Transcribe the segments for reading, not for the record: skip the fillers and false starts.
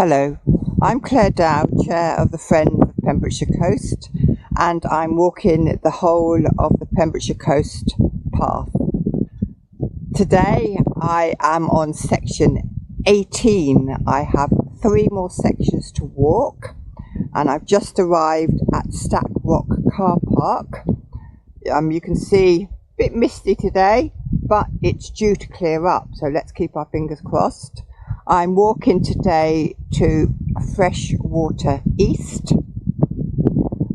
Hello, I'm Claire Dow, Chair of the Friends of Pembrokeshire Coast, and I'm walking the whole of the Pembrokeshire Coast path. Today I am on section 18. I have 3 more sections to walk, and I've just arrived at Stackpole car park. You can see a bit misty today, but it's due to clear up, so let's keep our fingers crossed. I'm walking today to Freshwater East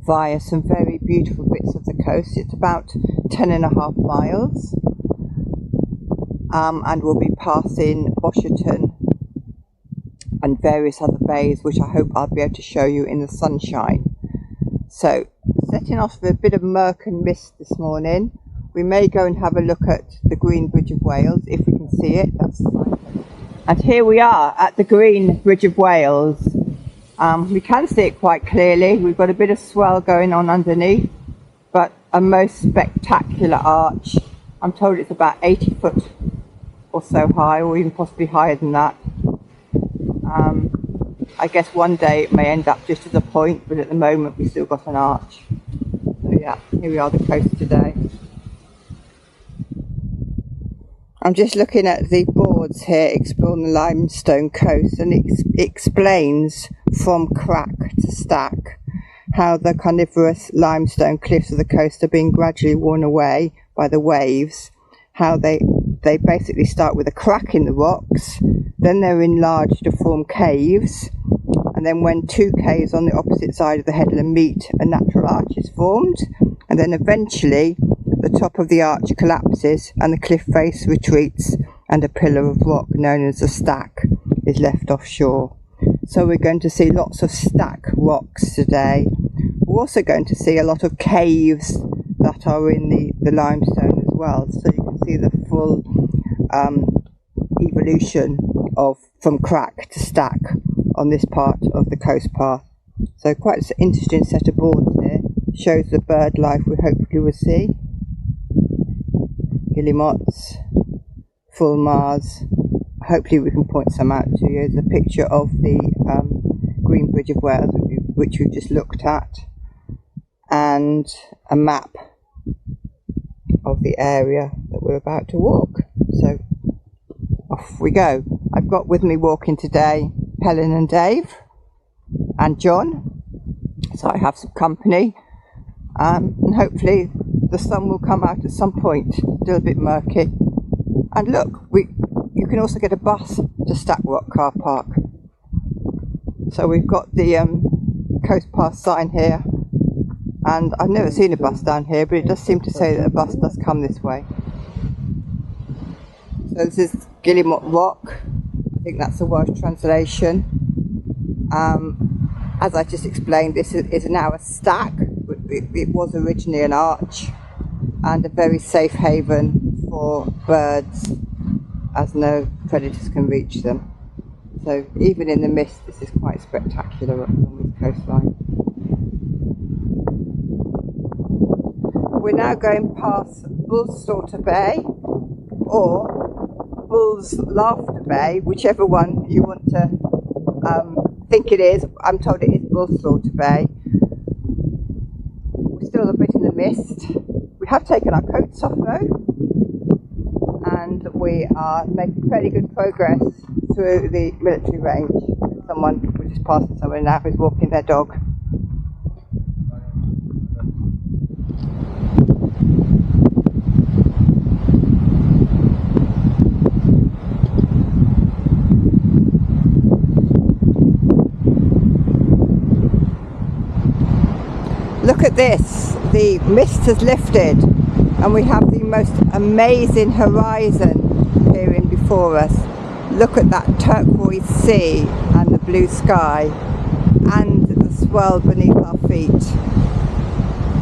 via some very beautiful bits of the coast. It's about 10.5 miles, and we'll be passing Bosherton and various other bays, which I hope I'll be able to show you in the sunshine. So, setting off with a bit of murk and mist this morning. We may go and have a look at the Green Bridge of Wales if we can see it. That's fine. And here we are at the Green Bridge of Wales. We can see it quite clearly. We've got a bit of swell going on underneath, but a most spectacular arch. I'm told it's about 80 foot or so high, or even possibly higher than that. I guess one day it may end up just as a point, but at the moment we've still got an arch. So yeah, here we are, the coast today. I'm just looking at the boards here, exploring the limestone coast, and it explains from crack to stack how the carnivorous limestone cliffs of the coast are being gradually worn away by the waves, how they basically start with a crack in the rocks, then they're enlarged to form caves, and then when 2 caves on the opposite side of the headland meet, a natural arch is formed, and then eventually the top of the arch collapses and the cliff face retreats, and a pillar of rock known as a stack is left offshore. So we're going to see lots of stack rocks today. We're also going to see a lot of caves that are in the limestone as well, so you can see the full evolution from crack to stack on this part of the coast path. So quite an interesting set of boards here. Shows the bird life we hopefully will see. Guillemots, fulmars. Hopefully we can point some out to you. There's a picture of the Green Bridge of Wales, which we've just looked at, and a map of the area that we're about to walk. So off we go. I've got with me walking today Helen and Dave and John, so I have some company, and hopefully the sun will come out at some point. Still a bit murky. And look, you can also get a bus to Stackpole car park. So we've got the Coast Pass sign here, and I've never seen a bus down here, but it does seem to say that a bus does come this way. So this is Guillemot Rock. I think that's the Welsh translation. As I just explained, this is now a stack. It was originally an arch and a very safe haven for birds, as no predators can reach them. So even in the mist, this is quite spectacular along this coastline. We're now going past Bullslaughter Bay or Bull's Laughter Bay, whichever one you want to think it is. I'm told it is Bullslaughter Bay. We're still a bit in the mist. We have taken our coats off though, and we are making fairly good progress through the military range. We're just passing someone now who's walking their dog. Look at this, the mist has lifted and we have the most amazing horizon appearing before us. Look at that turquoise sea and the blue sky and the swell beneath our feet.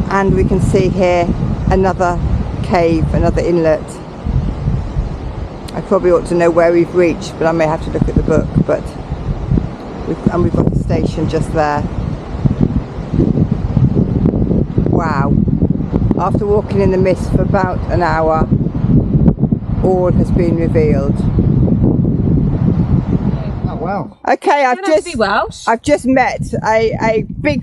And we can see here another cave, another inlet. I probably ought to know where we've reached, but I may have to look at the book. But we've got a station just there. Wow, after walking in the mist for about an hour, all has been revealed. well. Okay, I've just met a big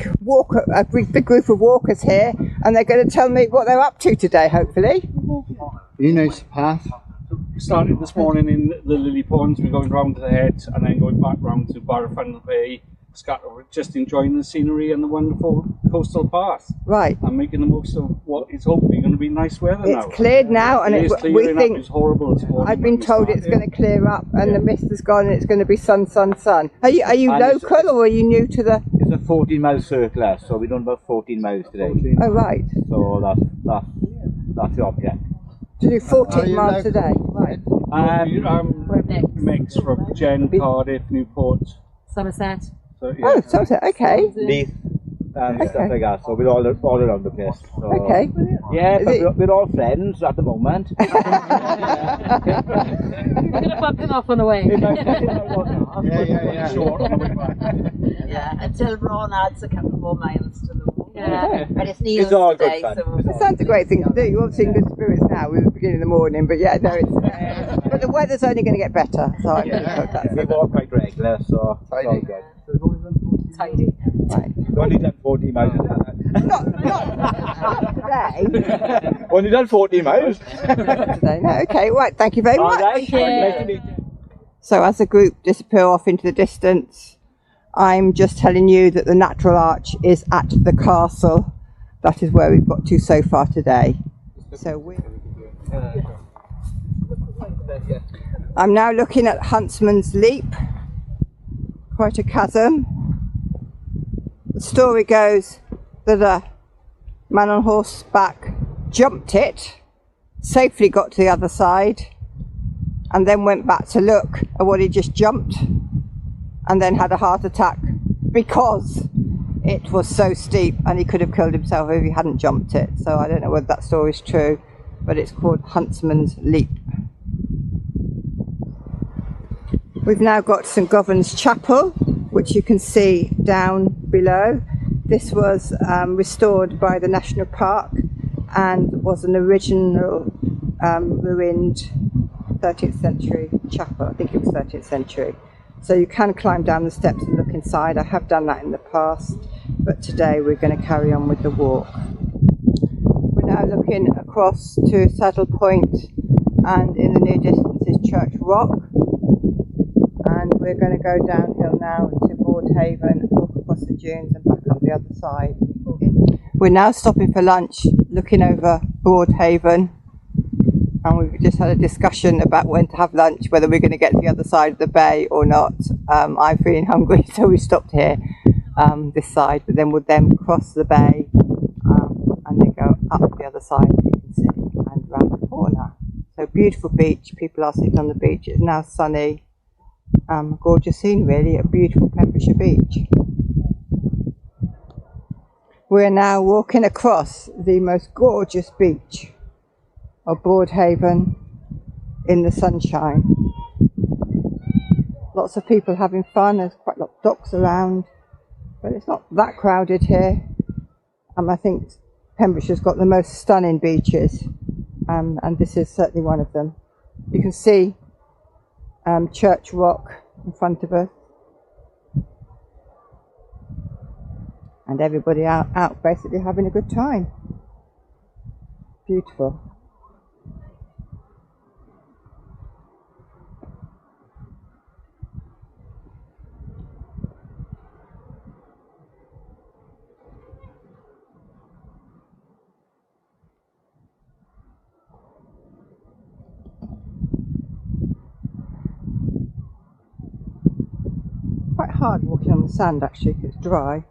group of walkers here, and they're going to tell me what they're up to today. Hopefully, You know the path. We started this morning in the Lily Ponds. We're going round to the head and then going back round to Barafundle Bay, just enjoying the scenery and the wonderful coastal path. Right. And making the most of what is hopefully going to be nice weather now. It's cleared now, and we think it's horrible this morning. I've been told it's going to clear up, and the mist has gone, and it's going to be sun. Are you local or are you new to the? It's a 14-mile circular, so we're doing about 14 miles today. Oh right. So that's the object. To do 14 miles today. Right. We're mix from Jen, Cardiff, Newport, Somerset. So, yeah. Oh, Somerset. Okay. Leith and stuff like that. So we're all around the place. So, Okay. Yeah, but we're all friends at the moment. We're going to bump them off on the way. Yeah, until Ron adds a couple more miles to the walk. Yeah. And it's Neil's It's all today, good fun. It sounds a great thing to do. You're obviously in good spirits now. We're at the beginning of the morning, but yeah, no, it's. But the weather's only going to get better, so I'm going to cook that. We walk quite regular, so it's all good. Tidy. Right. We've only done 40 miles. Not today. Only done 40 miles. Today. No, okay, right. Thank you very All much. right. Nice to meet you. So as the group disappear off into the distance, I'm just telling you that the natural arch is at the castle. That is where we've got to so far today. So I'm now looking at Huntsman's Leap. Quite a chasm. The story goes that a man on horseback jumped it, safely got to the other side, and then went back to look at what he just jumped, and then had a heart attack because it was so steep and he could have killed himself if he hadn't jumped it. So I don't know whether that story is true, but it's called Huntsman's Leap. We've now got St Govan's Chapel, which you can see down below. This was restored by the National Park and was an original ruined 13th century chapel. I think it was 13th century. So you can climb down the steps and look inside. I have done that in the past, but today we're going to carry on with the walk. We're now looking across to Saddle Point, and in the near distance is Church Rock. And we're going to go downhill now to Broadhaven, walk across the dunes and back up the other side. We're now stopping for lunch, looking over Broadhaven, and we've just had a discussion about when to have lunch, whether we're going to get to the other side of the bay or not. I'm feeling hungry, so we stopped here, this side, but then we'll cross the bay and then go up the other side, you can see, and round the corner. So beautiful beach, people are sitting on the beach. It's now sunny. Gorgeous scene really, a beautiful Pembrokeshire beach. We're now walking across the most gorgeous beach of Broadhaven in the sunshine. Lots of people having fun, there's quite a lot of docks around, but it's not that crowded here. I think Pembrokeshire's got the most stunning beaches, and this is certainly one of them. You can see Church Rock in front of us, and everybody out basically having a good time. Beautiful. Quite hard walking on the sand actually, because it's dry.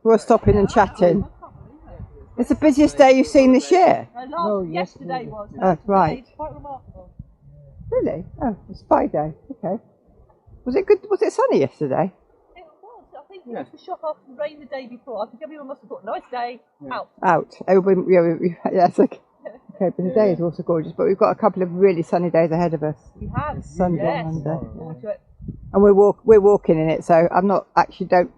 We're stopping and chatting. It's the busiest day you've seen this year? No, yesterday was. Oh, right. It's quite remarkable. Really? Oh, it's Friday. Okay. Was it good? Was it sunny yesterday? It was. I think it was the shock after the rain the day before. I think everyone must have thought, nice day, out. Out. Everybody, yeah, it's like, okay, but the day is also gorgeous, but we've got a couple of really sunny days ahead of us. We have. Sunday, yes. Monday. Forward to it. And we're walking in it, so I'm not actually don't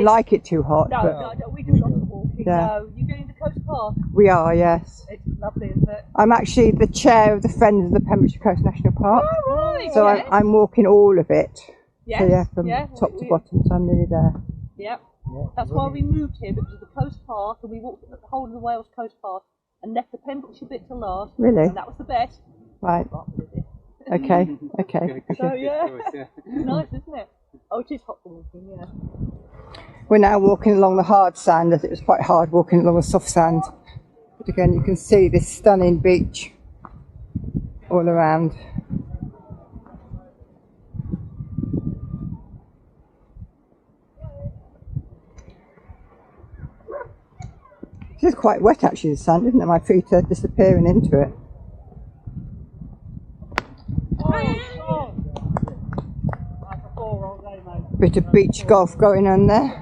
like it too hot. No, but no, we do lots of walking. Yeah. No, you're going to Coast Park. we are, yes. It's lovely, isn't it? I'm actually the chair of the Friends of the Pembrokeshire Coast National Park. Oh, right. So yes. I'm walking all of it. Yes. So yeah, from yeah. top to bottom, so I'm nearly there. Yep. That's why we moved here, because of the Coast Park, and we walked the whole of the Wales Coast Park and left the Pembrokeshire bit to last. Really? And that was the best. Right. Okay. Okay. So yeah, nice, isn't it? Oh, it is hot for walking, yeah. We're now walking along the hard sand, as it was quite hard walking along the soft sand. But again, you can see this stunning beach all around. This is quite wet actually, the sand, isn't it? My feet are disappearing into it. Bit of beach golf going on there.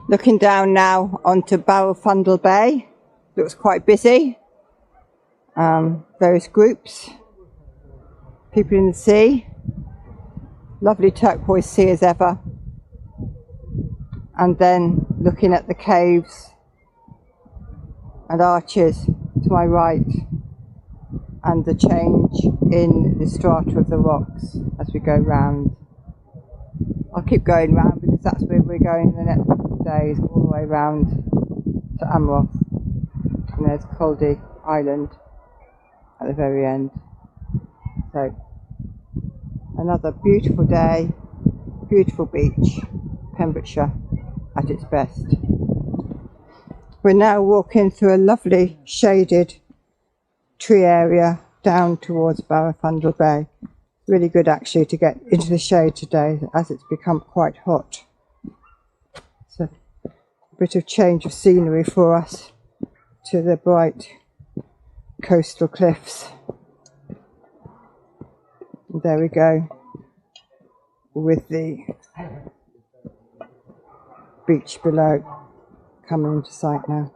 Looking down now onto Barafundle Bay. Looks quite busy. Various groups. People in the sea. Lovely turquoise sea as ever. And then looking at the caves and arches to my right. And the change in the strata of the rocks as we go round. I'll keep going round because that's where we're going in the next couple of days, all the way round to Amroth. And there's Caldy Island at the very end. So another beautiful day, beautiful beach, Pembrokeshire at its best. We're now walking through a lovely shaded tree area down towards Barafundle Bay. Really good actually to get into the shade today as it's become quite hot. So a bit of change of scenery for us to the bright coastal cliffs. And there we go with the beach below coming into sight now.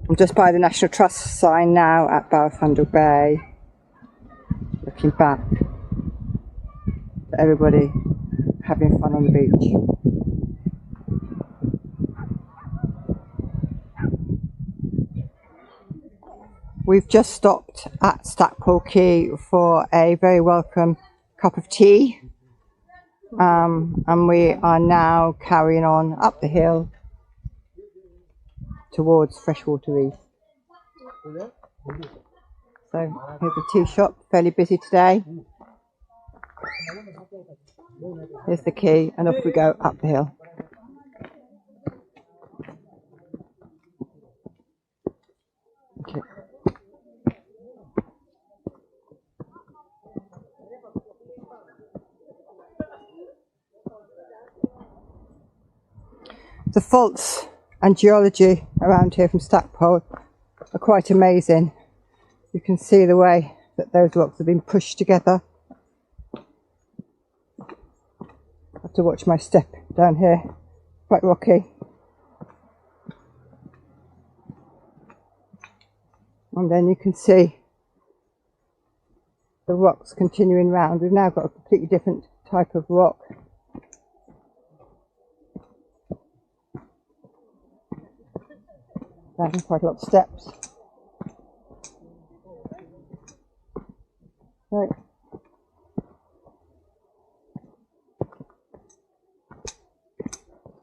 I'm just by the National Trust sign now at Barafundle Bay, looking back at everybody having fun on the beach. We've just stopped at Stackpole Quay for a very welcome cup of tea, and we are now carrying on up the hill towards Freshwater East. So here's the tea shop, fairly busy today. Here's the quay, and off we go up the hill. Okay. The faults and geology around here from Stackpole are quite amazing. You can see the way that those rocks have been pushed together. I have to watch my step down here, quite rocky. And then you can see the rocks continuing round. We've now got a completely different type of rock. Down quite a lot of steps. Right.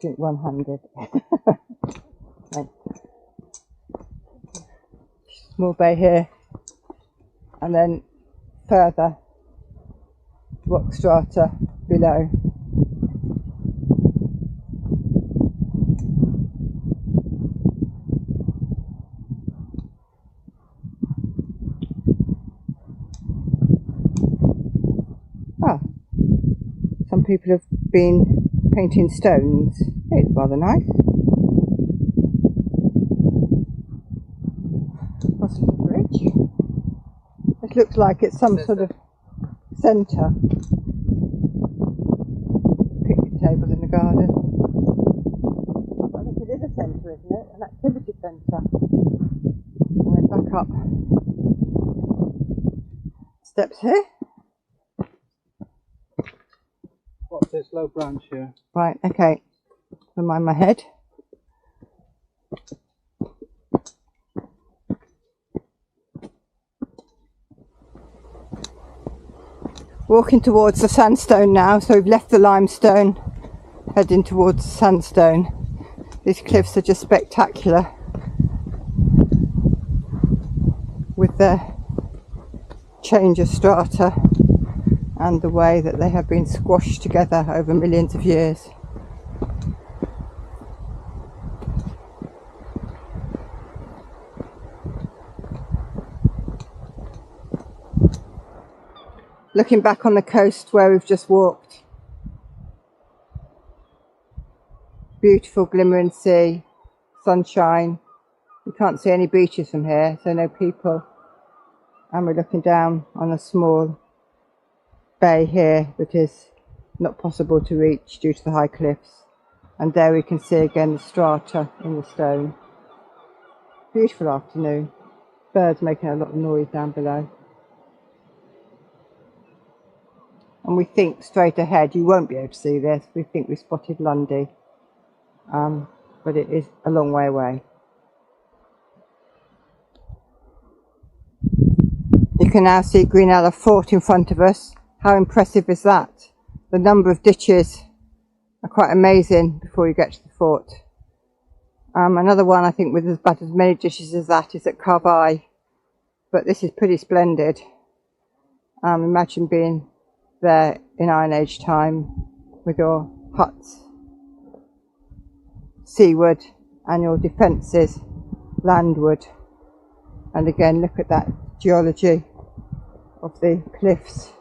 Do it one-handed. Right. Small bay here, and then further rock strata below. Ah, some people have been painting stones. It's rather nice. What's the bridge? It looks like it's some sort of centre. Picnic tables in the garden. I think it is a centre, isn't it? An activity centre. And then back up. Steps here. What's this low branch here? Right, okay. Don't mind my head. Walking towards the sandstone now, so we've left the limestone, heading towards the sandstone. These cliffs are just spectacular with the change of strata and the way that they have been squashed together over millions of years. Looking back on the coast where we've just walked, beautiful glimmering sea, sunshine. You can't see any beaches from here, so no people. And we're looking down on a small bay here that is not possible to reach due to the high cliffs. And there we can see again the strata in the stone. Beautiful afternoon. Birds making a lot of noise down below. And we think straight ahead, you won't be able to see this, we think we spotted Lundy, but it is a long way away. You can now see Greenella Fort in front of us. How impressive is that? The number of ditches are quite amazing before you get to the fort. Another one I think with about as many ditches as that is at Carvai, but this is pretty splendid. Imagine being there in Iron Age time with your huts seaward and your defences landward. And again, look at that geology of the cliffs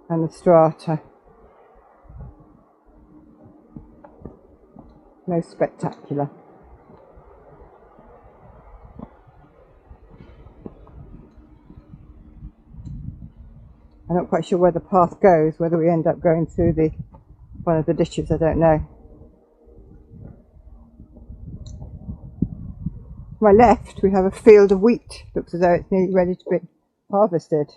and the strata. Most spectacular. I'm not quite sure where the path goes, whether we end up going through one of the ditches, I don't know. To my left we have a field of wheat. Looks as though it's nearly ready to be harvested.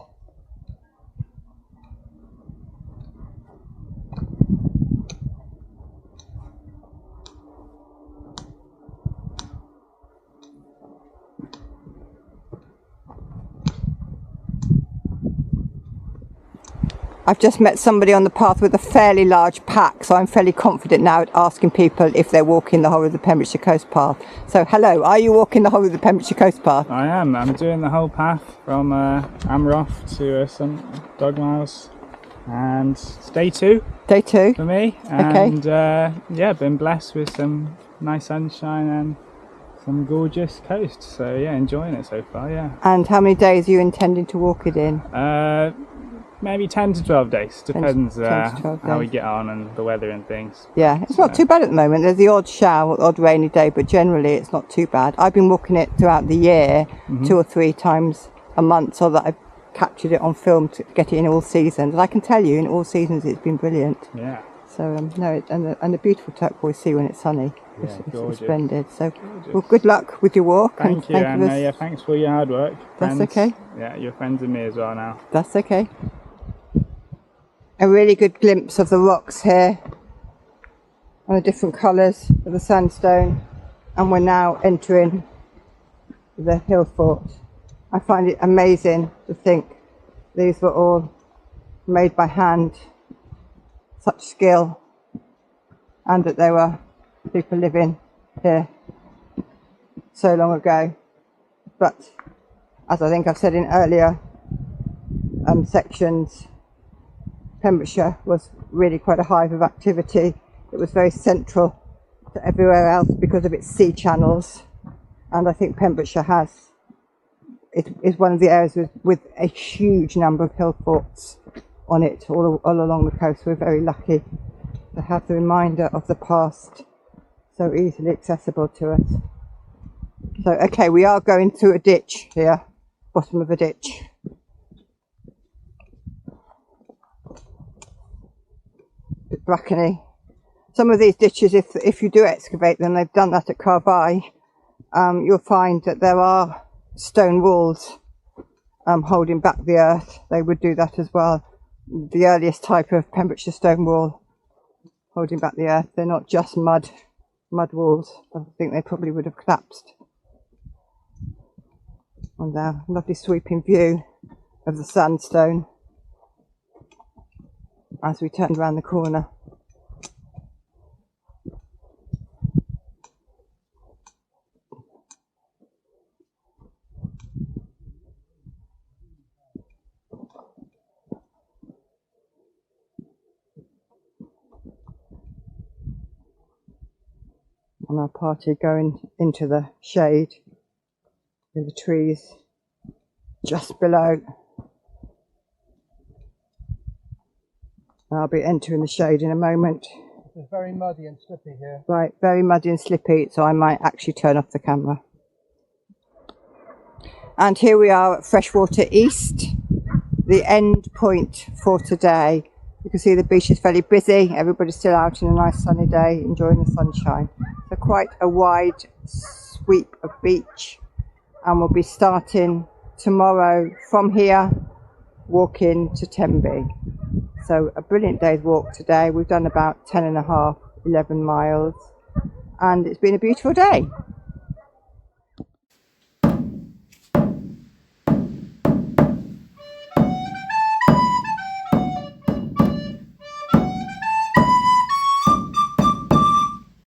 I've just met somebody on the path with a fairly large pack, so I'm fairly confident now at asking people if they're walking the whole of the Pembrokeshire Coast Path. So hello, are you walking the whole of the Pembrokeshire Coast Path? I am. I'm doing the whole path from Amroth to some dog miles, and it's day 2. Day 2 for me. And yeah, been blessed with some nice sunshine and some gorgeous coast. So yeah, enjoying it so far. Yeah. And how many days are you intending to walk it in? Maybe 10 to 12 days, depends 10 to 12 how we days. get on and the weather and things. Yeah, it's not too bad at the moment. There's the odd shower, odd rainy day, but generally it's not too bad. I've been walking it throughout the year, 2 or 3 times a month, so that I've captured it on film to get it in all seasons. And I can tell you, in all seasons it's been brilliant. Yeah. So no, and the beautiful turquoise sea when it's sunny. Yeah, It's splendid. So, well, good luck with your walk. Thank you, and yeah, thanks for your hard work. That's Friends. okay. Yeah, you're friends with me as well now. That's okay. A really good glimpse of the rocks here and the different colours of the sandstone, and we're now entering the hill fort. I find it amazing to think these were all made by hand, such skill, and that there were people living here so long ago. but as I think I've said in earlier sections, Pembrokeshire was really quite a hive of activity. It was very central to everywhere else because of its sea channels, and I think Pembrokeshire is one of the areas with a huge number of hill forts on it all along the coast. We're very lucky to have the reminder of the past so easily accessible to us. So okay, we are going through a ditch here, bottom of a ditch. A bit brackeny. Some of these ditches, if you do excavate them, they've done that at Carby, you'll find that there are stone walls holding back the earth. They would do that as well. The earliest type of Pembrokeshire stone wall holding back the earth. They're not just mud walls. I think they probably would have collapsed. And there, lovely sweeping view of the sandstone as we turned around the corner. And our party going into the shade with the trees just below. I'll be entering the shade in a moment. It's very muddy and slippy here. Right, very muddy and slippy, so I might actually turn off the camera. And here we are at Freshwater East, the end point for today. You can see the beach is fairly busy. Everybody's still out in a nice sunny day, enjoying the sunshine. So quite a wide sweep of beach. And we'll be starting tomorrow from here, walking to Tenby. So a brilliant day's walk today. We've done about 10 and a half, 11 miles. And it's been a beautiful day.